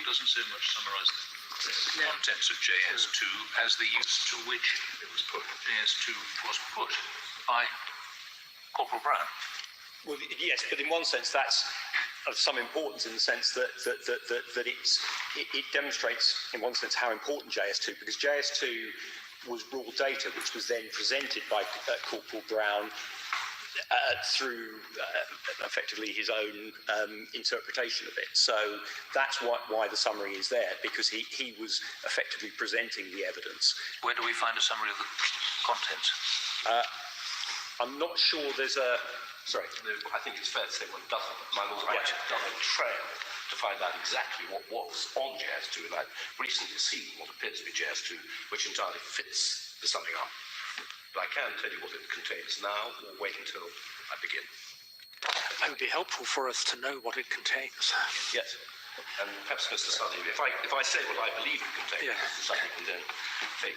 doesn't so much summarise the contents of JS2 as the use to which it was put. JS2 was put by Corporal Brown. Well, yes, but in one sense that's of some importance in the sense that it demonstrates in one sense how important JS2, because JS2 was raw data which was then presented by Corporal Brown through effectively his own interpretation of it. So that's why the summary is there, because he was effectively presenting the evidence. Where do we find a summary of the contents? I'm not sure there's a... Sorry, I think it's fair to say one doesn't. My lord, I have done a trail to find out exactly what was on JS2, and I've recently seen what appears to be JS2, which entirely fits the summing up. But I can tell you what it contains now, or wait until I begin. It would be helpful for us to know what it contains. Yes. And perhaps, Mr. Southey, if I say what I believe it contains, Mr. Southey can then take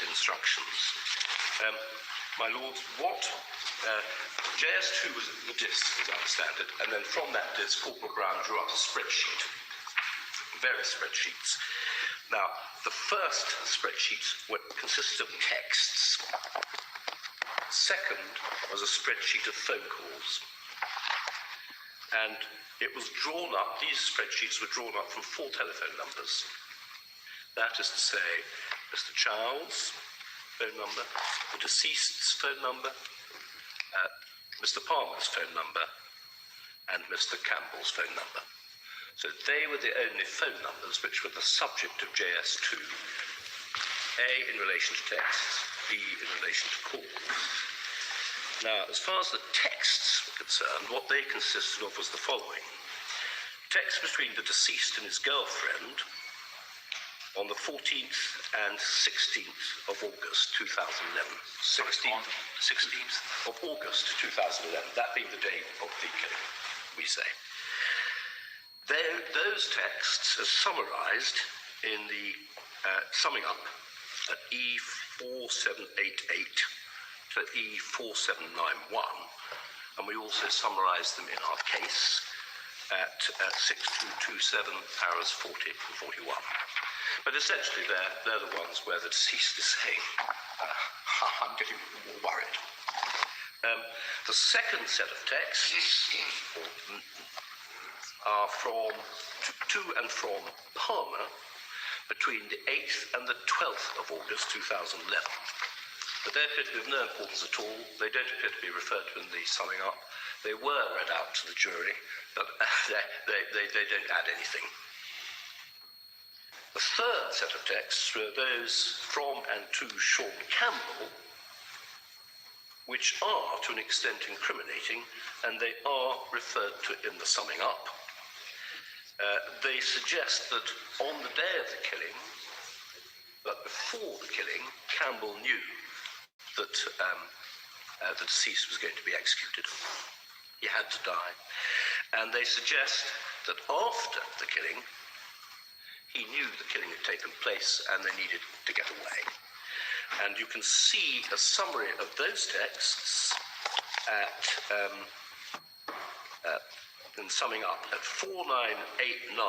instructions. My lord, what JS2 was the disk, as I understand it, and then from that disk, Corporal Brown drew up a spreadsheet, various spreadsheets. Now, the first spreadsheet consisted of texts. Second was a spreadsheet of phone calls. And it was drawn up, these spreadsheets were drawn up from 4 telephone numbers. That is to say, Mr. Chow's phone number, the deceased's phone number, Mr. Palmer's phone number, and Mr. Campbell's phone number. So they were the only phone numbers which were the subject of JS2, A, in relation to texts, B, in relation to calls. Now, as far as the texts were concerned, what they consisted of was the following. Text between the deceased and his girlfriend on the 14th and 16th of August 2011. 16th of August 2011, that being the day of the killing, we say. Those texts are summarised in the summing up at E4788 to E4791, and we also summarise them in our case at 6227 paras 40 and 41. But essentially they're the ones where the deceased is saying, I'm getting more worried. The second set of texts are to and from Palmer between the 8th and the 12th of August 2011. But they appear to be of no importance at all. They don't appear to be referred to in the summing up. They were read out to the jury, but they don't add anything. The third set of texts were those from and to Sean Campbell, which are to an extent incriminating, and they are referred to in the summing up. They suggest that on the day of the killing, but before the killing, Campbell knew that the deceased was going to be executed. He had to die. And they suggest that after the killing, he knew the killing had taken place and they needed to get away. And you can see a summary of those texts in summing up at 4989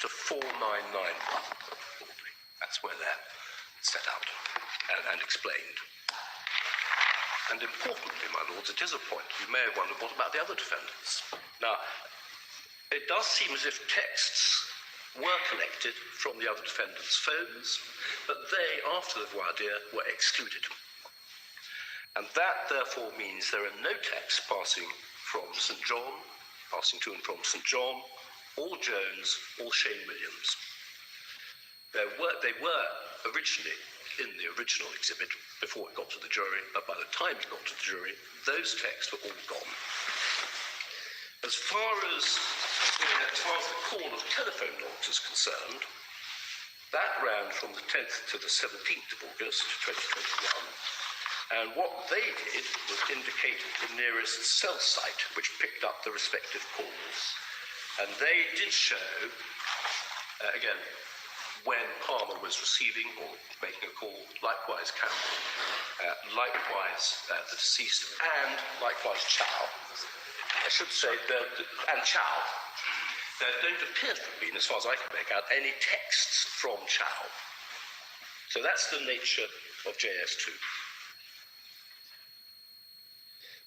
to 4991. That's where they're set out and explained. And importantly, my lords, it is a point you may have wondered, what about the other defendants? Now, it does seem as if texts were collected from the other defendants' phones, but they, after the voir dire, were excluded. And that, therefore, means there are no texts passing from St. John, passing to and from St. John, or Jones, or Shane Williams. They were originally in the original exhibit before it got to the jury, but by the time it got to the jury, those texts were all gone. As far as the call of telephone logs is concerned, that ran from the 10th to the 17th of August 2021, and what they did was indicate the nearest cell site which picked up the respective calls. And they did show, again, when Palmer was receiving or making a call, likewise Campbell, likewise the deceased, and likewise Chow. I should say, and Chow. there don't appear to have been, as far as I can make out, any texts from Chow. So that's the nature of JS2.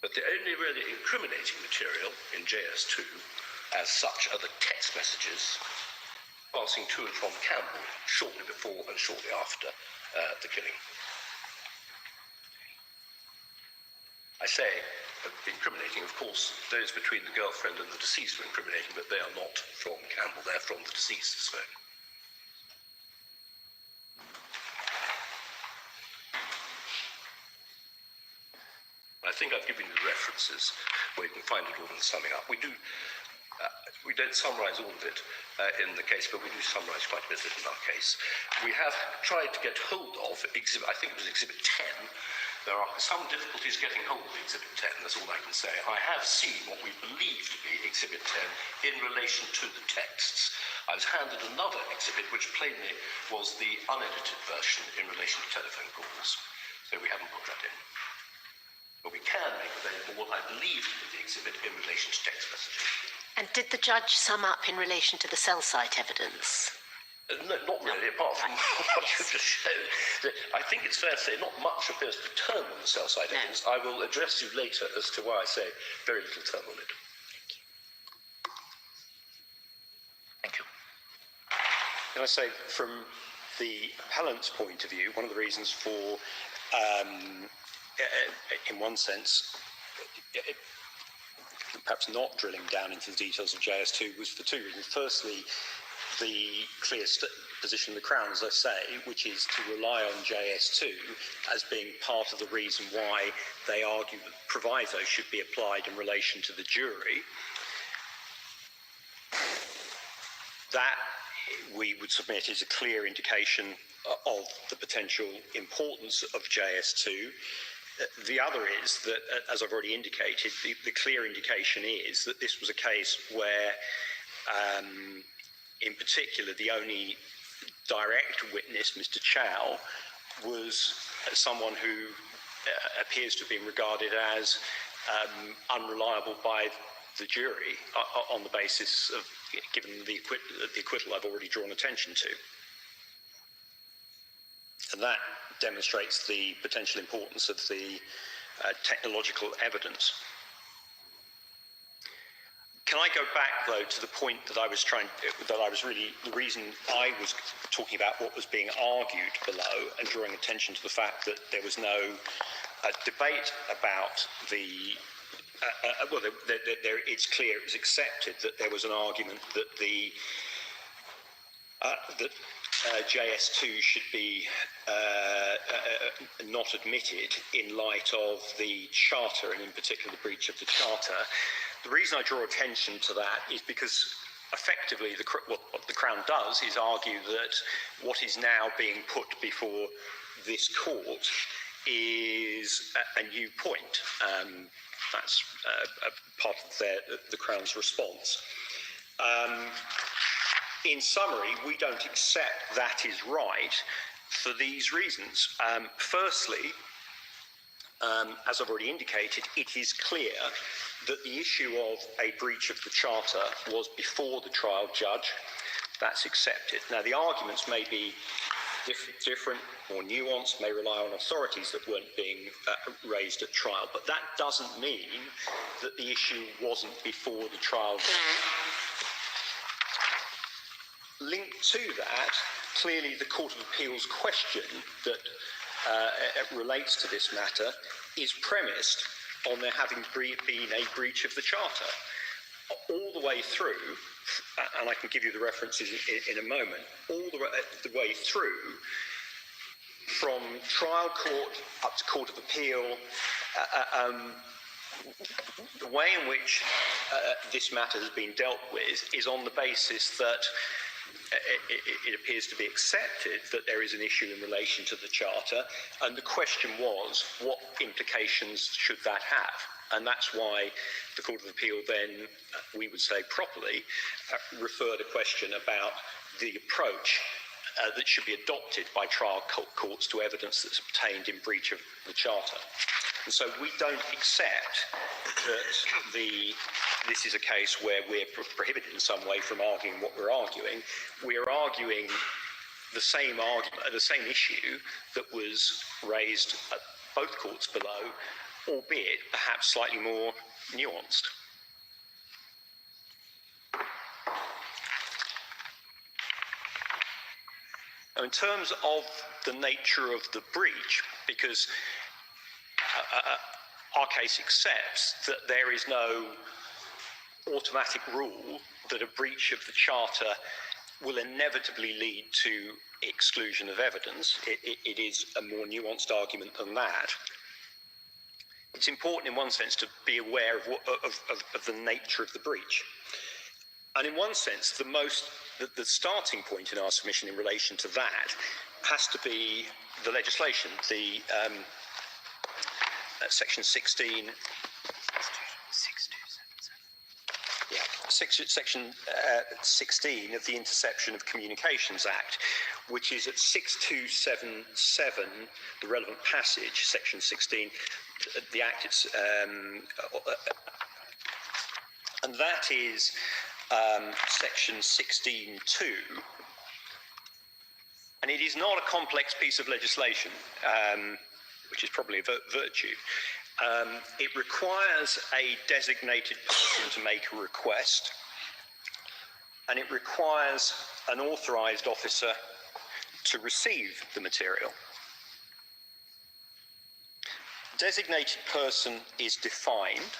But the only really incriminating material in JS2 as such are the text messages passing to and from Campbell shortly before and shortly after the killing. I say incriminating, of course, those between the girlfriend and the deceased are incriminating, but they are not from Campbell, they're from the deceased's phone. I think I've given you the references where you can find it all in the summing up. We don't summarise all of it in the case, but we do summarise quite a bit of it in our case. We have tried to get hold of I think it was Exhibit 10. There are some difficulties getting hold of Exhibit 10, that's all I can say. I have seen what we believe to be Exhibit 10 in relation to the texts. I was handed another exhibit which plainly was the unedited version in relation to telephone calls, so we haven't put that in. But we can make available what I believe to be the exhibit in relation to text messaging. And did the judge sum up in relation to the cell site evidence? No, not really, apart from what you've just shown. I think it's fair to say not much appears to turn on the cell site evidence. I will address you later as to why I say very little turn on it. Thank you. Can I say, from the appellant's point of view, one of the reasons for, in one sense, perhaps not drilling down into the details of JS2 was for two reasons. Firstly, the clear position of the Crown, as I say, which is to rely on JS2 as being part of the reason why they argue that proviso should be applied in relation to the jury. That, we would submit, is a clear indication of the potential importance of JS2. The other is that, as I've already indicated, the clear indication is that this was a case where, in particular, the only direct witness, Mr. Chow, was someone who appears to have been regarded as unreliable by the jury on the basis of, given the acquittal I've already drawn attention to. And that demonstrates the potential importance of the technological evidence. Can I go back, though, to the point that the reason I was talking about what was being argued below and drawing attention to the fact that there was no debate about it's clear, it was accepted that there was an argument that JS2 should be not admitted in light of the Charter, and in particular the breach of the Charter. The reason I draw attention to that is because effectively what the Crown does is argue that what is now being put before this court is a new point. That's a part of the Crown's response. In summary, we don't accept that is right for these reasons. Firstly, as I've already indicated, it is clear that the issue of a breach of the Charter was before the trial judge. That's accepted. Now, the arguments may be different or nuanced, may rely on authorities that weren't being raised at trial, but that doesn't mean that the issue wasn't before the trial judge. Linked to that, clearly the Court of Appeal's question that relates to this matter is premised on there having been a breach of the Charter. All the way through, and I can give you the references in a moment, all the way through, from trial court up to Court of Appeal, the way in which this matter has been dealt with is on the basis that it appears to be accepted that there is an issue in relation to the Charter, and the question was, what implications should that have? And that's why the Court of Appeal then, we would say properly, referred a question about the approach that should be adopted by trial courts to evidence that's obtained in breach of the Charter. And so we don't accept that this is a case where we're prohibited in some way from arguing what we're arguing. We're arguing the same argument, the same issue that was raised at both courts below, albeit perhaps slightly more nuanced. Now, in terms of the nature of the breach, because our case accepts that there is no automatic rule that a breach of the Charter will inevitably lead to exclusion of evidence. It is a more nuanced argument than that. It's important in one sense to be aware of the nature of the breach. And in one sense, the starting point in our submission in relation to that has to be the legislation, the Section 16. Section 16 of the Interception of Communications Act, which is at 6277, the relevant passage, Section 16, the Act, and that is Section 16.2, and it is not a complex piece of legislation, which is probably a virtue. It requires a designated person to make a request, and it requires an authorised officer to receive the material. Designated person is defined.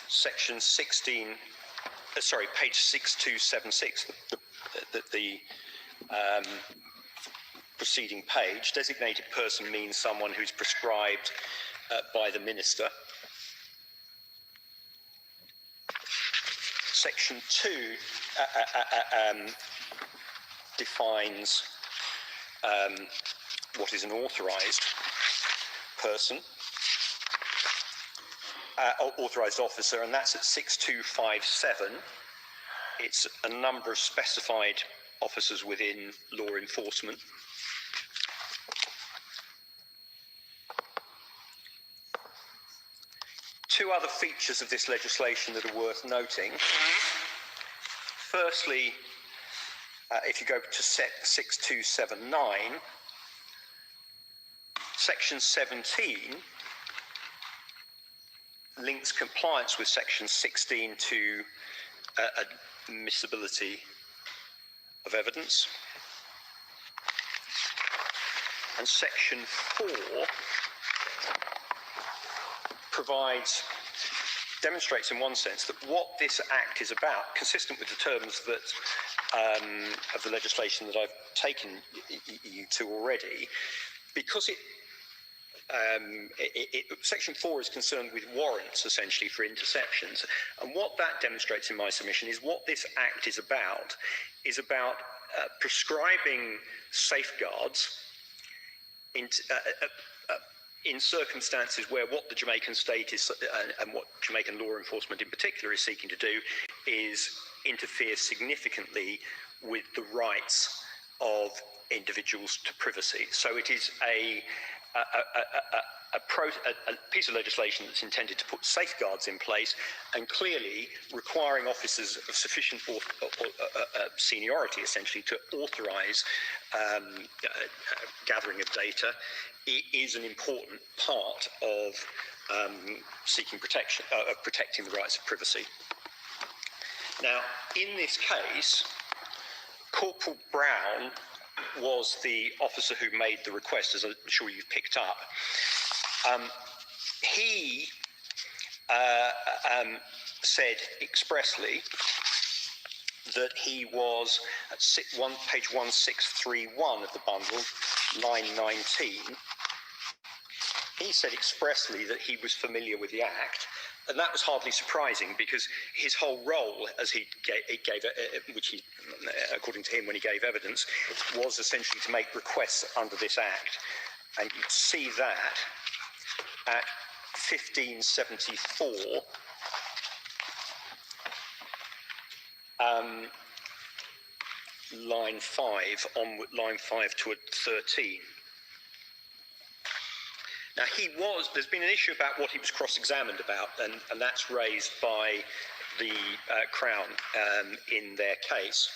Section 16, page 6276, the preceding page. Designated person means someone who's prescribed by the minister. Section 2 defines what is an authorised person, authorised officer, and that's at 6257. It's a number of specified officers within law enforcement. Two other features of this legislation that are worth noting. Firstly, if you go to 6279, Section 17 links compliance with Section 16 to admissibility of evidence. And Section 4 demonstrates in one sense that what this Act is about, consistent with the terms that of the legislation that I've taken you to already, because Section 4 is concerned with warrants, essentially, for interceptions. And what that demonstrates in my submission is what this Act is about prescribing safeguards in circumstances where what the Jamaican state is, and what Jamaican law enforcement in particular is seeking to do, is interfere significantly with the rights of individuals to privacy. So it is a piece of legislation that's intended to put safeguards in place, and clearly requiring officers of sufficient seniority, essentially, to authorise gathering of data. It is an important part of seeking protection, of protecting the rights of privacy. Now, in this case, Corporal Brown was the officer who made the request, as I'm sure you've picked up. He said expressly that he was at page 1631 of the bundle, line 19. He said expressly that he was familiar with the Act, and that was hardly surprising, because his whole role, as he gave, which he, according to him, when he gave evidence, was essentially to make requests under this Act. And you'd see that at 1574, line 5, on line 5 to 13. Now, there's been an issue about what he was cross-examined about, and that's raised by the Crown in their case.